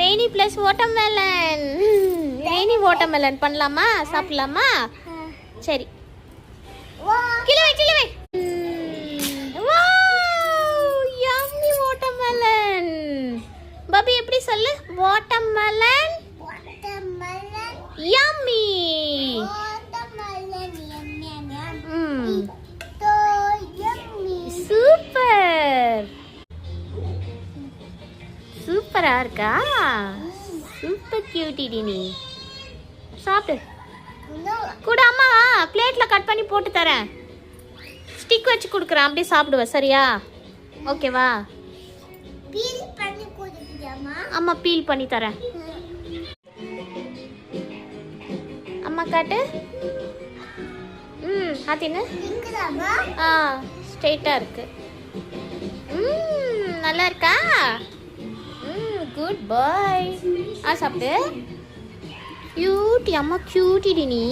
Rainy plus watermelon. Rainy watermelon பண்ணலாமா? சாப்பிடலாமா? சரி, கீழே வை. Yummy watermelon. பாபி எப்படி சொல்லு? Watermelon yummy. சூப்பர், சூப்பரா இருக்கா? சூப்பர் கியூட்டி நீ. சாப்பிடு கூட. அம்மா பிளேட்ல கட் பண்ணி போட்டு தரேன். ஸ்டிக் வச்சு கொடுக்குறேன், அப்படியே சாப்பிடுவ. சரியா? ஓகேவா? அம்மா பீல் பண்ணி தரேன். அம்மா காட்டு. ஆத்தின்னு ஸ்ட்ரெயிட்டா இருக்கு. நல்லா இருக்கா? குட் பாய். சாப்பிடு. கியூட்டி அம்மா, கியூட்டி நீ.